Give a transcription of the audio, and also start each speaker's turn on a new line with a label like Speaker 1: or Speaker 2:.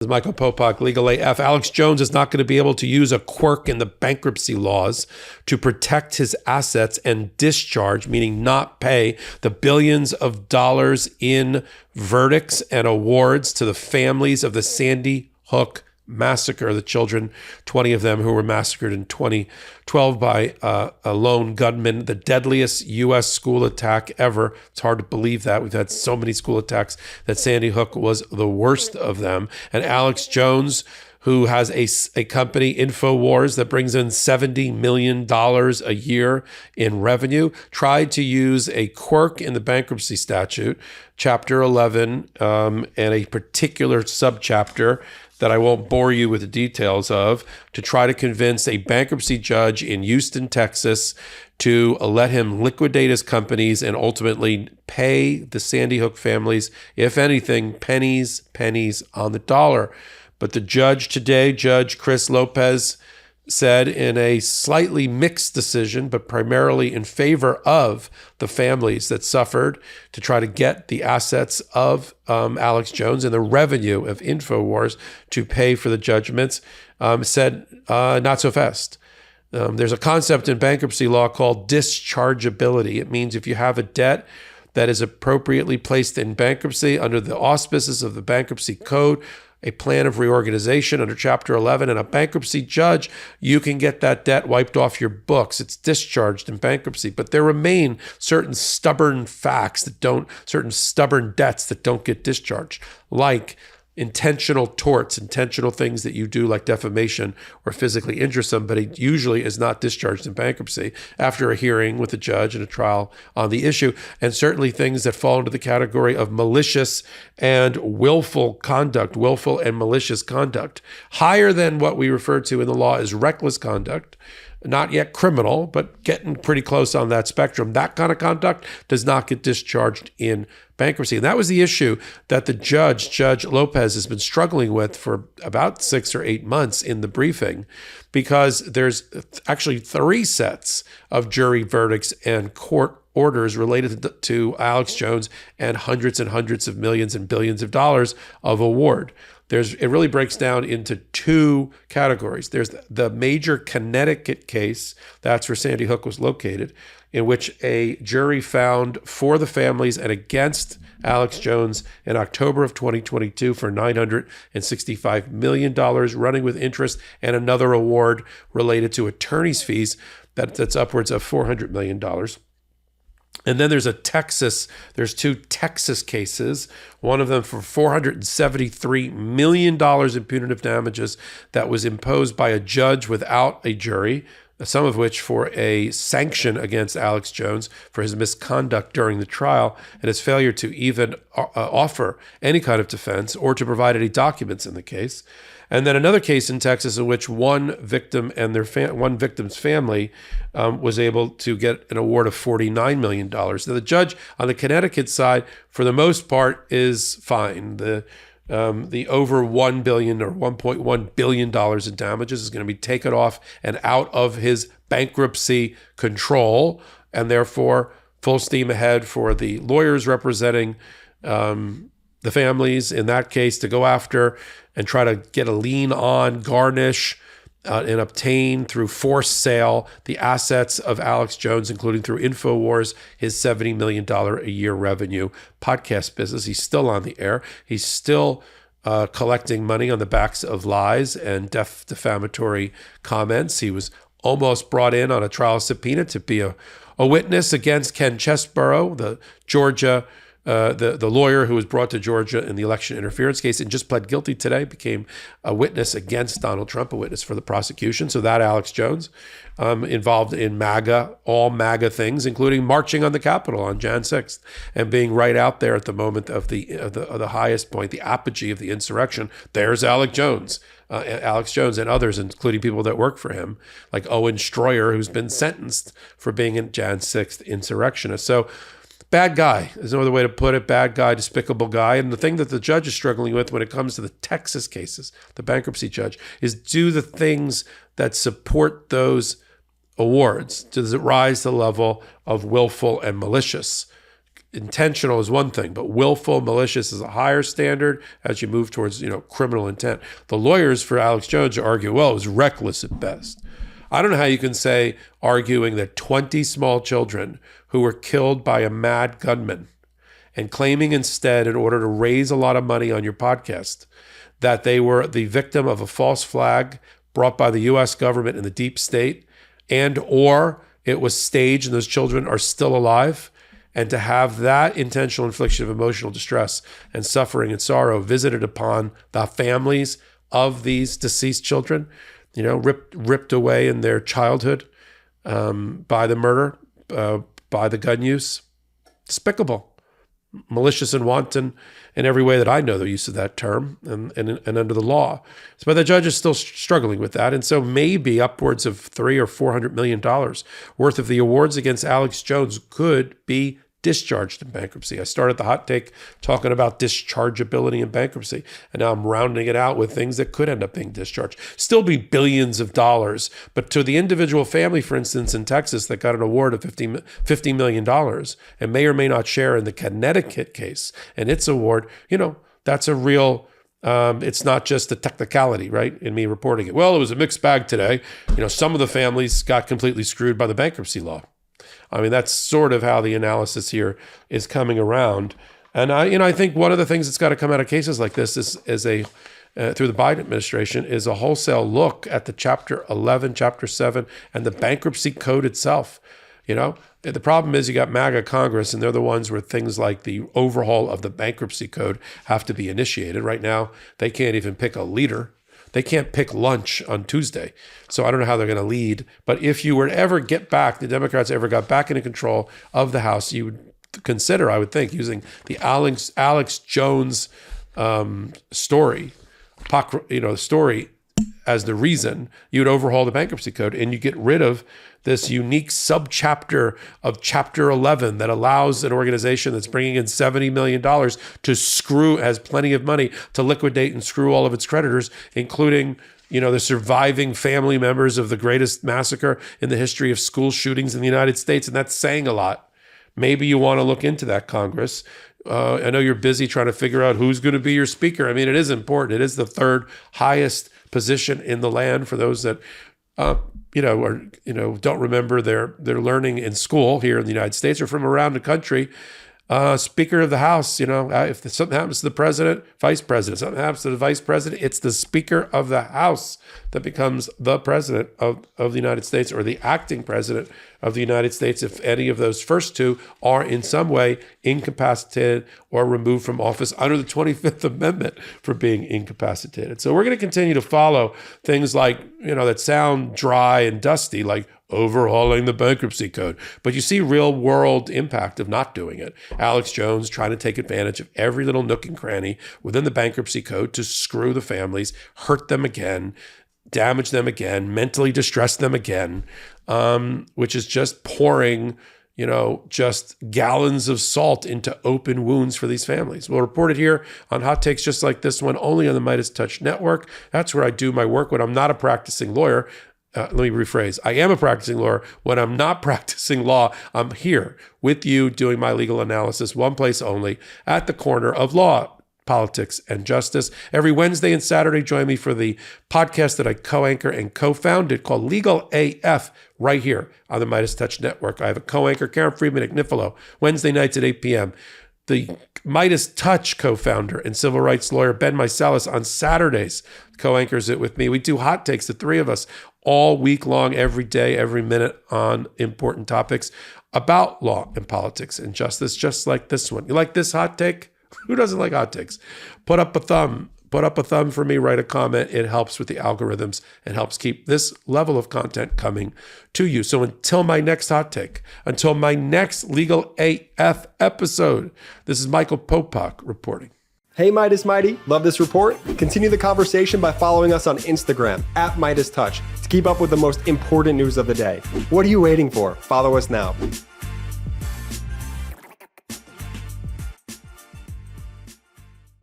Speaker 1: This is Michael Popok, Legal AF. Alex Jones is not going to be able to use a quirk in the bankruptcy laws to protect his assets and discharge, meaning not pay the billions of dollars in verdicts and awards to the families of the Sandy Hook massacre, the children, 20 of them who were massacred in 2012 by a lone gunman, the deadliest U.S. school attack ever. It's hard to believe that. We've had so many school attacks that Sandy Hook was the worst of them. And Alex Jones, who has a company, InfoWars, that brings in $70 million a year in revenue, tried to use a quirk in the bankruptcy statute, Chapter 11, and a particular subchapter that I won't bore you with the details of, to try to convince a bankruptcy judge in Houston, Texas, to let him liquidate his companies and ultimately pay the Sandy Hook families, if anything, pennies on the dollar. But the judge today, Judge Chris Lopez, said in a slightly mixed decision, but primarily in favor of the families that suffered, to try to get the assets of Alex Jones and the revenue of InfoWars to pay for the judgments, said not so fast. There's a concept in bankruptcy law called dischargeability. It means if you have a debt that is appropriately placed in bankruptcy under the auspices of the bankruptcy code, a plan of reorganization under Chapter 11, and a bankruptcy judge, you can get that debt wiped off your books. It's discharged in bankruptcy. But there remain certain stubborn debts that don't get discharged, like intentional torts, intentional things that you do like defamation or physically injure somebody, usually is not discharged in bankruptcy after a hearing with a judge and a trial on the issue. And certainly things that fall into the category of malicious and willful conduct, willful and malicious conduct. Higher than what we refer to in the law as reckless conduct, not yet criminal, but getting pretty close on that spectrum. That kind of conduct does not get discharged in bankruptcy. And that was the issue that the Judge Lopez, has been struggling with for about 6 or 8 months in the briefing, because there's actually 3 sets of jury verdicts and court orders related to Alex Jones and hundreds of millions and billions of dollars of award. It really breaks down into 2 categories. There's the major Connecticut case, that's where Sandy Hook was located, in which a jury found for the families and against Alex Jones in October of 2022 for $965 million, running with interest, and another award related to attorney's fees that's upwards of $400 million. And then there's 2 Texas cases, one of them for $473 million in punitive damages that was imposed by a judge without a jury, some of which for a sanction against Alex Jones for his misconduct during the trial and his failure to even offer any kind of defense or to provide any documents in the case. And then another case in Texas in which one victim and one victim's family was able to get an award of $49 million. Now, the judge on the Connecticut side, for the most part, is fine. The over $1 billion or $1.1 billion in damages is going to be taken off and out of his bankruptcy control, and therefore full steam ahead for the lawyers representing the families in that case to go after and try to get a lien on, garnish, and obtain through forced sale the assets of Alex Jones, including through InfoWars, his $70 million a year revenue podcast business. He's still on the air. He's still collecting money on the backs of lies and defamatory comments. He was almost brought in on a trial subpoena to be a witness against Ken Chesborough, the Georgia the lawyer who was brought to Georgia in the election interference case and just pled guilty today, became a witness against Donald Trump, a witness for the prosecution. So that Alex Jones, involved in MAGA, all MAGA things, including marching on the Capitol on Jan 6th and being right out there at the moment of the highest point, the apogee of the insurrection. There's Alex Jones and others, including people that work for him, like Owen Stroyer, who's been sentenced for being a Jan 6th insurrectionist. So bad guy. There's no other way to put it. Bad guy, despicable guy. And the thing that the judge is struggling with when it comes to the Texas cases, the bankruptcy judge, is do the things that support those awards, does it rise to the level of willful and malicious intentional is one thing, but willful, malicious is a higher standard as you move towards, criminal intent. The lawyers for Alex Jones argue, well, it was reckless at best. I don't know how you can say, arguing that 20 small children who were killed by a mad gunman and claiming instead, in order to raise a lot of money on your podcast, that they were the victim of a false flag brought by the U.S. government in the deep state, and or it was staged and those children are still alive, and to have that intentional infliction of emotional distress and suffering and sorrow visited upon the families of these deceased children, ripped away in their childhood by the murder, by the gun use, despicable, malicious and wanton in every way that I know the use of that term and under the law. But the judge is still struggling with that. And so maybe upwards of $300 or $400 million worth of the awards against Alex Jones could be discharged in bankruptcy. I started the hot take talking about dischargeability in bankruptcy, and now I'm rounding it out with things that could end up being discharged. Still be billions of dollars, but to the individual family, for instance, in Texas that got an award of $50 million and may or may not share in the Connecticut case and its award, that's a real... it's not just a technicality, right, in me reporting it. Well, it was a mixed bag today. Some of the families got completely screwed by the bankruptcy law. I mean, that's sort of how the analysis here is coming around. And I think one of the things that's got to come out of cases like this is through the Biden administration is a wholesale look at the Chapter 11, Chapter 7, and the bankruptcy code itself. The problem is you got MAGA Congress, and they're the ones where things like the overhaul of the bankruptcy code have to be initiated. Right now, they can't even pick a leader. They can't pick lunch on Tuesday. So I don't know how they're going to lead. But if you were to ever get back, the Democrats ever got back into control of the House, you would consider, I would think, using the Alex Jones story as the reason, you would overhaul the bankruptcy code and you get rid of this unique subchapter of Chapter 11 that allows an organization that's bringing in $70 million to has plenty of money to liquidate and screw all of its creditors, including, the surviving family members of the greatest massacre in the history of school shootings in the United States. And that's saying a lot. Maybe you want to look into that, Congress. I know you're busy trying to figure out who's going to be your speaker. I mean, it is important. It is the third highest position in the land for those that don't remember their learning in school here in the United States or from around the country. Speaker of the House, if something happens to the president, vice president, something happens to the vice president, it's the Speaker of the House that becomes the president of the United States, or the acting president of the United States if any of those first two are in some way incapacitated or removed from office under the 25th Amendment for being incapacitated. So we're going to continue to follow things like, that sound dry and dusty, like overhauling the bankruptcy code. But you see real world impact of not doing it. Alex Jones trying to take advantage of every little nook and cranny within the bankruptcy code to screw the families, hurt them again, damage them again, mentally distress them again, which is just pouring, just gallons of salt into open wounds for these families. We'll report it here on hot takes just like this one, only on the MeidasTouch network. That's where I do my work when I'm not a practicing lawyer. Let me rephrase. I am a practicing lawyer. When I'm not practicing law, I'm here with you doing my legal analysis, one place only, at the corner of law, politics, and justice. Every Wednesday and Saturday, join me for the podcast that I co-anchor and co-founded called Legal AF right here on the MeidasTouch network. I have a co-anchor, Karen Friedman Agnifilo, Wednesday nights at 8 p.m. The MeidasTouch co-founder and civil rights lawyer Ben Meiselas on Saturdays co-anchors it with me. We do hot takes, the three of us, all week long, every day, every minute, on important topics about law and politics and justice, just like this one. You like this hot take? Who doesn't like hot takes? Put up a thumb. Put up a thumb for me, write a comment. It helps with the algorithms and helps keep this level of content coming to you. So until my next hot take, until my next Legal AF episode, this is Michael Popok reporting.
Speaker 2: Hey, Meidas Mighty, love this report? Continue the conversation by following us on Instagram at MeidasTouch to keep up with the most important news of the day. What are you waiting for? Follow us now.